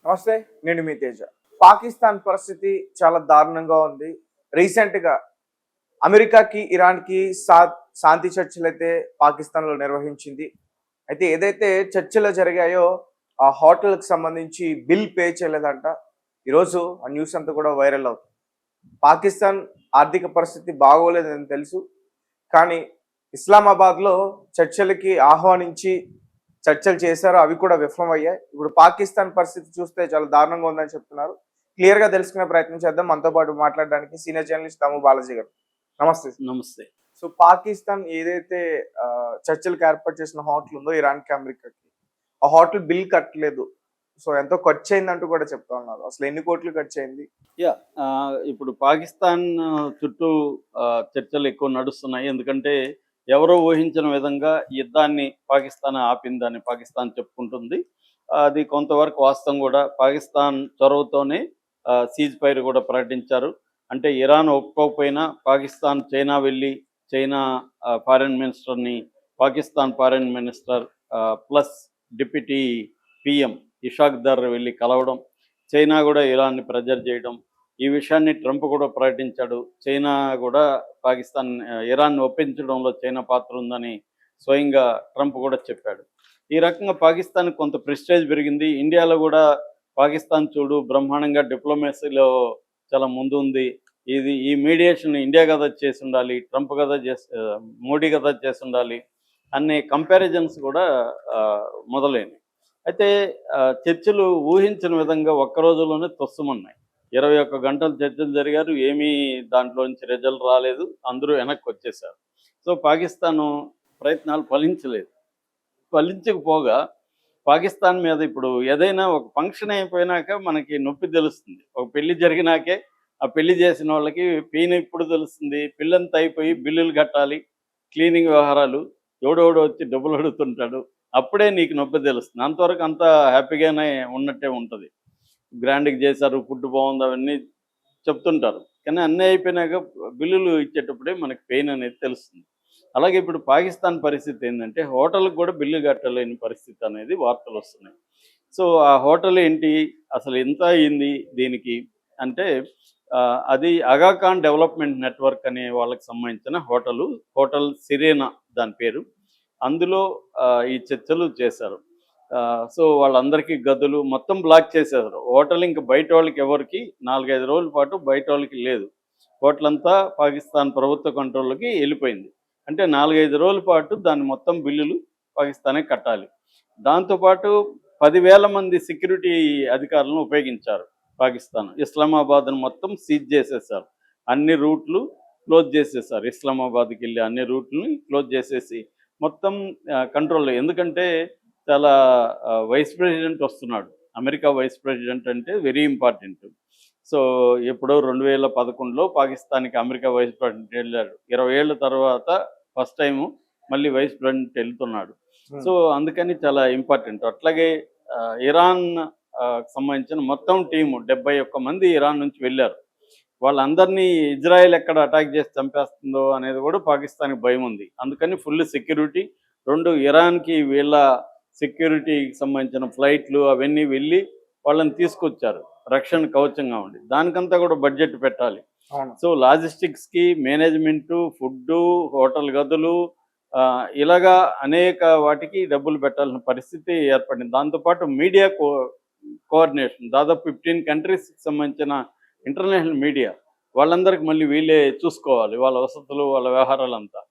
నమస్తే. నేను మీ తేజ. పాకిస్తాన్ పరిస్థితి చాలా దారుణంగా ఉంది. రీసెంట్‌గా అమెరికాకి, ఇరాన్‌కి శాంతి చర్చలైతే పాకిస్తాన్‌లో నిర్వహించింది. అయితే ఏదైతే చర్చలు జరిగాయో ఆ హోటల్‌కి సంబంధించి బిల్ పే చేయలేదంట. ఈరోజు ఆ న్యూస్ అంతా కూడా వైరల్ అవుతుంది. పాకిస్తాన్ ఆర్థిక పరిస్థితి బాగోలేదని తెలుసు. కానీ ఇస్లామాబాద్‌లో చర్చలకి ఆహ్వానించి చర్చలు చేశారు. అవి కూడా విఫలమయ్యాయి. ఇప్పుడు పాకిస్తాన్ పరిస్థితి చూస్తే చాలా దారుణంగా ఉందని చెప్తున్నారు. క్లియర్‌గా తెలుసుకునే ప్రయత్నం చేద్దాం. మనతో పాటు మాట్లాడడానికి సీనియర్ జర్నలిస్ట్ తమ్ము బాలాజీ గారు. నమస్తే. నమస్తే. సో పాకిస్తాన్ ఏదైతే చర్చలకు ఏర్పాటు చేసిన హోటల్ ఉందో ఇరాన్‌కి, అమెరికాకి, ఆ హోటల్ బిల్ కట్టలేదు. సో ఎంతో ఖర్చయిందంటూ కూడా చెప్తా ఉన్నారు. అసలు ఎన్ని కోట్లు ఖర్చయింది? ఇప్పుడు పాకిస్తాన్ చుట్టూ చర్చలు ఎక్కువ నడుస్తున్నాయి. ఎందుకంటే ఎవరో ఊహించిన విధంగా యుద్ధాన్ని పాకిస్తాన్ ఆపిందని పాకిస్తాన్ చెప్పుకుంటుంది. అది కొంతవరకు వాస్తవం కూడా. పాకిస్తాన్ చొరవతోనే సీజ్ ఫైర్ కూడా ప్రకటించారు. అంటే ఇరాన్ ఒప్పుకోకపోయినా పాకిస్తాన్ చైనా వెళ్ళి చైనా ఫారెన్ మినిస్టర్ని, Pakistan foreign minister plus deputy PM Ishaq Dar వెళ్ళి కలవడం, చైనా కూడా ఇరాన్ని ప్రెజర్ చేయడం, ఈ విషయాన్ని ట్రంప్ కూడా ప్రకటించాడు. చైనా కూడా పాకిస్తాన్ ఇరాన్ని ఒప్పించడంలో చైనా పాత్ర ఉందని స్వయంగా ట్రంప్ కూడా చెప్పాడు. ఈ రకంగా పాకిస్తాన్ కొంత ప్రెస్టేజ్ పెరిగింది. ఇండియాలో కూడా పాకిస్తాన్ చూడు బ్రహ్మాండంగా డిప్లొమసీలో చాలా ముందు ఉంది, ఈ మీడియేషన్ ఇండియా కదా చేసి ఉండాలి, ట్రంప్ కదా మోడీ కదా చేసి ఉండాలి అనే కంపారిజన్స్ కూడా మొదలైనవి. అయితే చర్చలు ఊహించిన విధంగా ఒక్క రోజులోనే తొస్సుమన్నాయి. 21 గంటలు చర్చలు జరిగారు. ఏమీ దాంట్లోంచి రిజల్ట్ రాలేదు. అందరూ వెనక్కి వచ్చేసారు. సో పాకిస్తాను ప్రయత్నాలు ఫలించకపోగా పాకిస్తాన్ మీద ఇప్పుడు ఏదైనా ఒక ఫంక్షన్ అయిపోయినాక మనకి నొప్పి తెలుస్తుంది. ఒక పెళ్లి జరిగినాకే ఆ పెళ్లి చేసిన వాళ్ళకి పెయిన్ ఇప్పుడు తెలుస్తుంది. పెళ్ళంతా అయిపోయి బిల్లులు కట్టాలి, క్లీనింగ్ వ్యవహారాలు, ఎవడెవడో వచ్చి డబ్బులు అడుగుతుంటాడు, అప్పుడే నీకు నొప్పి తెలుస్తుంది. అంతవరకు అంతా హ్యాపీగానే ఉన్నట్టే ఉంటుంది. గ్రాండ్గా చేశారు, ఫుడ్ బాగుంది, అవన్నీ చెప్తుంటారు. కానీ అన్నీ అయిపోయినాక బిల్లులు ఇచ్చేటప్పుడే మనకి పెయిన్ అనేది తెలుస్తుంది. అలాగే ఇప్పుడు పాకిస్తాన్ పరిస్థితి ఏంటంటే హోటల్కి కూడా బిల్లు కట్టలేని పరిస్థితి అనేది వార్తలు వస్తున్నాయి. సో ఆ హోటల్ ఏంటి, అసలు ఎంత అయింది దీనికి అంటే అది అగాఖాన్ డెవలప్మెంట్ నెట్వర్క్ అనే వాళ్ళకి సంబంధించిన హోటల్ సిరేనా దాని పేరు. అందులో ఈ చర్చలు చేశారు. సో వాళ్ళందరికీ గదులు మొత్తం బ్లాక్ చేసేసారు. హోటల్ ఇంక బయట వాళ్ళకి ఎవరికి 4-5 రోజుల పాటు బయట వాళ్ళకి లేదు. హోటల్ అంతా పాకిస్తాన్ ప్రభుత్వ కంట్రోల్లోకి వెళ్ళిపోయింది. అంటే 4-5 రోజుల పాటు దాని మొత్తం బిల్లులు పాకిస్తానే కట్టాలి. దాంతోపాటు 10,000 మంది సెక్యూరిటీ అధికారులను ఉపయోగించారు పాకిస్తాన్. ఇస్లామాబాద్ను మొత్తం సీజ్ చేసేసారు. అన్ని రూట్లు క్లోజ్ చేసేసారు. ఇస్లామాబాద్కి వెళ్ళే అన్ని రూట్లని క్లోజ్ చేసేసి మొత్తం కంట్రోల్లో. ఎందుకంటే చాలా వైస్ ప్రెసిడెంట్ వస్తున్నాడు. అమెరికా వైస్ ప్రెసిడెంట్ అంటే వెరీ ఇంపార్టెంట్. సో ఎప్పుడో 2011లో పాకిస్తాన్కి అమెరికా వైస్ ప్రెసిడెంట్ వెళ్ళాడు. 20 ఏళ్ళ తర్వాత ఫస్ట్ టైము మళ్ళీ వైస్ ప్రెసిడెంట్ వెళ్తున్నాడు. సో అందుకని చాలా ఇంపార్టెంట్. అట్లాగే ఇరాన్ సంబంధించిన మొత్తం టీము 71 మంది ఇరాన్ నుంచి వెళ్ళారు. వాళ్ళందరినీ ఇజ్రాయెల్ ఎక్కడ అటాక్ చేసి చంపేస్తుందో అనేది కూడా పాకిస్తాన్కి భయం ఉంది. అందుకని ఫుల్ సెక్యూరిటీ. 2 ఇరాన్కి వీళ్ళ సెక్యూరిటీకి సంబంధించిన ఫ్లైట్లు అవన్నీ వెళ్ళి వాళ్ళని తీసుకొచ్చారు రక్షణ కవచంగా ఉండి. దానికంతా కూడా బడ్జెట్ పెట్టాలి. సో లాజిస్టిక్స్కి, మేనేజ్మెంటు, ఫుడ్డు, హోటల్ గదులు, ఇలాగా అనేక వాటికి డబ్బులు పెట్టాల్సిన పరిస్థితి ఏర్పడింది. దాంతోపాటు మీడియా కోఆర్డినేషన్, దాదాపు 15 కంట్రీస్కి సంబంధించిన ఇంటర్నేషనల్ మీడియా వాళ్ళందరికీ మళ్ళీ వీళ్ళే చూసుకోవాలి, వాళ్ళ వసతులు, వాళ్ళ వ్యవహారాలంతా.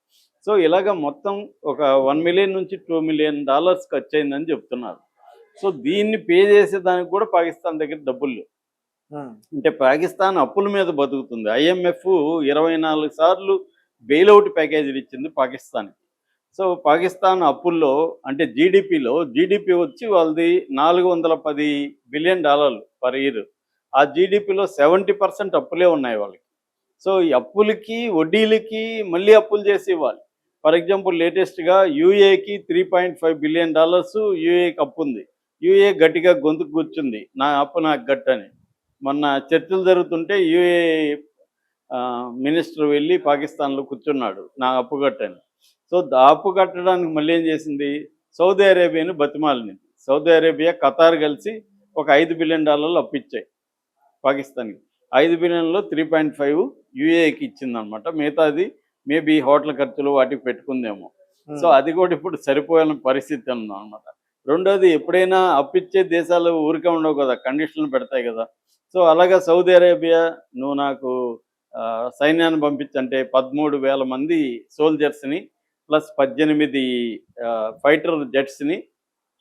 సో ఇలాగ మొత్తం ఒక $1 మిలియన్ నుంచి $2 మిలియన్ ఖర్చు అయిందని చెప్తున్నారు. సో దీన్ని పే చేసేదానికి కూడా పాకిస్తాన్ దగ్గర డబ్బులు లేవు. అంటే పాకిస్తాన్ అప్పుల మీద బతుకుతుంది. IMF 24 సార్లు బెయిల్అవుట్ ప్యాకేజీలు ఇచ్చింది పాకిస్తాన్కి. సో పాకిస్తాన్ అప్పుల్లో అంటే జీడిపి వచ్చి వాళ్ళది $410 బిలియన్ పర్ ఇయర్. ఆ జీడిపిలో 70% అప్పులే ఉన్నాయి వాళ్ళకి. సో ఈ అప్పులకి, వడ్డీలకి మళ్ళీ అప్పులు చేసి ఇవ్వాలి. ఫర్ ఎగ్జాంపుల్ లేటెస్ట్గా UAEకి $3.5 బిలియన్ UAEకి అప్పు ఉంది. UAE గట్టిగా గొంతుకు కూర్చుంది, నా అప్పు నాకు గట్టని. మొన్న చర్చలు జరుగుతుంటే UAE మినిస్టర్ వెళ్ళి పాకిస్తాన్లో కూర్చున్నాడు, నా అప్పు కట్టని. సో అప్పు కట్టడానికి మళ్ళీ ఏం చేసింది, సౌదీ అరేబియాని బతిమాలింది. సౌదీ అరేబియా, ఖతార్ కలిసి ఒక $5 బిలియన్ అప్పు ఇచ్చాయి పాకిస్తాన్కి. 5 బిలియన్లో 3.5 యూఏకి ఇచ్చిందనమాట. మిగతాది మేబీ హోటల్ ఖర్చులు వాటికి పెట్టుకుందేమో. సో అది కూడా ఇప్పుడు సరిపోయిన పరిస్థితి ఉందన్నమాట. రెండోది, ఎప్పుడైనా అప్పిచ్చే దేశాలు ఊరికే ఉండవు కదా, కండిషన్లు పెడతాయి కదా. సో అలాగా సౌదీ అరేబియా, నువ్వు నాకు సైన్యాన్ని పంపించంటే 13,000 మంది సోల్జర్స్ని ప్లస్ 18 ఫైటర్ జెట్స్ని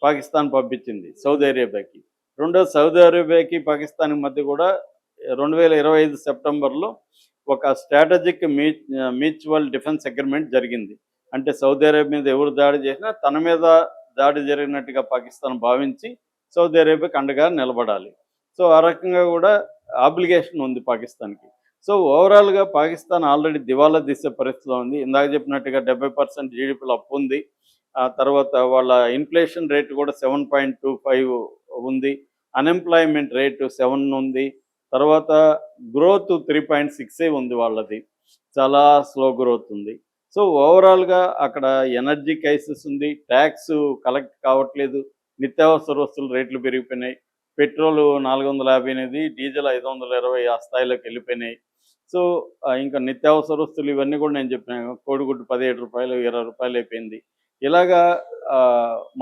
పాకిస్తాన్ పంపించింది సౌదీ అరేబియాకి. రెండోది, సౌదీ అరేబియాకి పాకిస్తాన్కి మధ్య కూడా 2025 సెప్టెంబర్లో ఒక స్ట్రాటజిక్ మ్యూచువల్ డిఫెన్స్ అగ్రిమెంట్ జరిగింది. అంటే సౌదీ అరేబియా మీద ఎవరు దాడి చేసినా తన మీద దాడి జరిగినట్టుగా పాకిస్తాన్ భావించి సౌదీ అరేబియాకి అండగా నిలబడాలి. సో ఆ రకంగా కూడా ఆబ్లిగేషన్ ఉంది పాకిస్తాన్కి. సో ఓవరాల్గా పాకిస్తాన్ ఆల్రెడీ దివాలా తీసే పరిస్థితిలో ఉంది. ఇందాక చెప్పినట్టుగా 70% జీడిపిలో అప్పు ఉంది. ఆ తర్వాత వాళ్ళ ఇన్ఫ్లేషన్ రేటు కూడా 7.25 ఉంది. అన్ఎంప్లాయ్మెంట్ రేటు 7 ఉంది. తర్వాత గ్రోత్ 3.6 ఉంది వాళ్ళది. చాలా స్లో గ్రోత్ ఉంది. సో ఓవరాల్గా అక్కడ ఎనర్జీ క్రైసిస్ ఉంది, ట్యాక్స్ కలెక్ట్ కావట్లేదు, నిత్యావసర వస్తువుల రేట్లు పెరిగిపోయినాయి, పెట్రోల్ 458, డీజిల్ 520 ఆ స్థాయిలోకి వెళ్ళిపోయినాయి. సో ఇంకా నిత్యావసర వస్తువులు ఇవన్నీ కూడా నేను చెప్పినాను, కోడిగుడ్డు 17 రూపాయలు, 20 రూపాయలు అయిపోయింది. ఇలాగా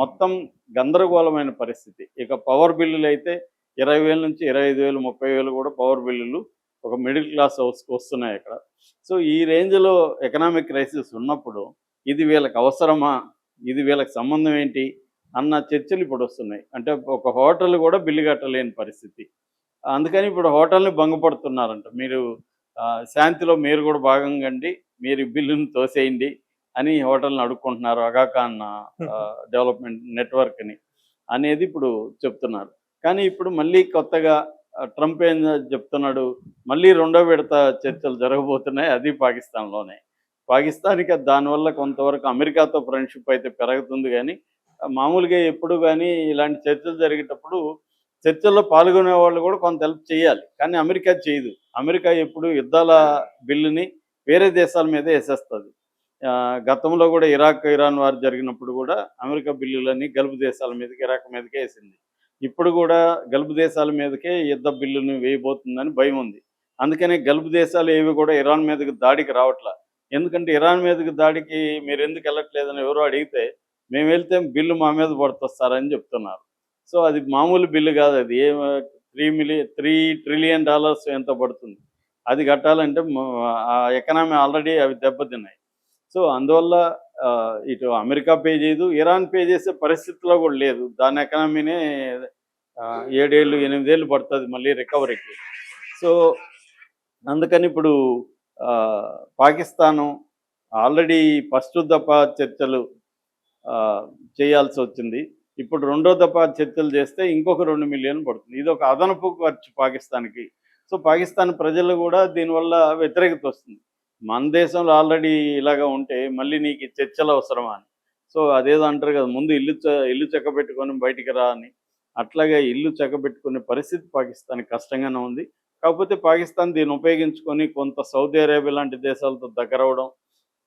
మొత్తం గందరగోళమైన పరిస్థితి. ఇక పవర్ బిల్లులు అయితే 20,000 నుంచి 25,000, 30,000 కూడా పవర్ బిల్లులు ఒక మిడిల్ క్లాస్ హౌస్కి వస్తున్నాయి అక్కడ. సో ఈ రేంజ్లో ఎకనామిక్ క్రైసిస్ ఉన్నప్పుడు ఇది వీళ్ళకి అవసరమా, ఇది వీళ్ళకి సంబంధం ఏంటి అన్న చర్చలు ఇప్పుడు వస్తున్నాయి. అంటే ఒక హోటల్ కూడా బిల్లు కట్టలేని పరిస్థితి. అందుకని ఇప్పుడు హోటల్ని భంగపడుతున్నారంట. మీరు శాంతిలో మీరు కూడా భాగంగా అండి, మీరు బిల్లుని తోసేయండి అని హోటల్ని అడుక్కుంటున్నారు అగాఖాన్ డెవలప్మెంట్ నెట్వర్క్ని అనేది ఇప్పుడు చెప్తున్నారు. కానీ ఇప్పుడు మళ్ళీ కొత్తగా ట్రంప్ ఏం చెప్తున్నాడు, మళ్ళీ రెండో విడత చర్చలు జరగబోతున్నాయి, అది పాకిస్తాన్లోనే. పాకిస్తాన్కి దానివల్ల కొంతవరకు అమెరికాతో ఫ్రెండ్షిప్ అయితే పెరుగుతుంది. కానీ మామూలుగా ఎప్పుడు కానీ ఇలాంటి చర్చలు జరిగేటప్పుడు చర్చల్లో పాల్గొనే వాళ్ళు కూడా కొంత హెల్ప్ చేయాలి, కానీ అమెరికా చేయదు. అమెరికా ఎప్పుడు యుద్ధాల బిల్లుని వేరే దేశాల మీదే వేసేస్తుంది. గతంలో కూడా ఇరాక్ ఇరాన్ వారు జరిగినప్పుడు కూడా అమెరికా బిల్లులని గల్ఫ్ దేశాల మీదకి, ఇరాక్ మీదకే వేసింది. ఇప్పుడు కూడా గల్ఫ్ దేశాల మీదకే యుద్ధ బిల్లుని వేయబోతుందని భయం ఉంది. అందుకనే గల్ఫ్ దేశాలు ఏవి కూడా ఇరాన్ మీదకి దాడికి రావట్లా. ఎందుకంటే ఇరాన్ మీదకి దాడికి మీరు ఎందుకు వెళ్ళట్లేదని ఎవరో అడిగితే, మేము వెళ్తే బిల్లు మా మీద పడుతొస్తారని చెప్తున్నారు. సో అది మామూలు బిల్లు కాదు, అది $3 ట్రిలియన్ ఎంత పడుతుంది. అది కట్టాలంటే ఆ ఎకనామీ ఆల్రెడీ అవి దెబ్బతిన్నాయి. సో అందువల్ల ఇటు అమెరికా పే చేయదు, ఇరాన్ పే చేసే పరిస్థితిలో కూడా లేదు. దాని ఎకనామీనే 7 ఏళ్ళు 8 ఏళ్ళు పడుతుంది మళ్ళీ రికవరీకి. సో అందుకని ఇప్పుడు పాకిస్తాను ఆల్రెడీ ఫస్ట్ దఫా చర్చలు చేయాల్సి వచ్చింది. ఇప్పుడు రెండో దఫా చర్చలు చేస్తే ఇంకొక 2 మిలియన్ పడుతుంది. ఇది ఒక అదనపు ఖర్చు పాకిస్తాన్కి. సో పాకిస్తాన్ ప్రజలు కూడా దీనివల్ల వ్యతిరేకత వస్తుంది. మన దేశంలో ఆల్రెడీ ఇలాగా ఉంటే మళ్ళీ నీకు చర్చలు అవసరమా అని. సో అదేదో అంటారు కదా, ముందు ఇల్లు చెక్కబెట్టుకొని బయటికి రా అని. అట్లాగే ఇల్లు చెక్కబెట్టుకునే పరిస్థితి పాకిస్తాన్ కష్టంగానే ఉంది. కాకపోతే పాకిస్తాన్ దీన్ని ఉపయోగించుకొని కొంత సౌదీ అరేబియా లాంటి దేశాలతో దగ్గరవడం,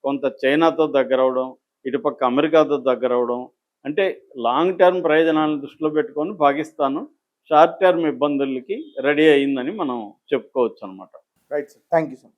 కొంత చైనాతో దగ్గరవడం, ఇటుపక్క అమెరికాతో దగ్గరవడం, అంటే లాంగ్ టర్మ్ ప్రయోజనాలను దృష్టిలో పెట్టుకొని పాకిస్తాన్ షార్ట్ టర్మ్ ఇబ్బందులకి రెడీ అయిందని మనం చెప్పుకోవచ్చు అనమాట. Right sir, thank you sir.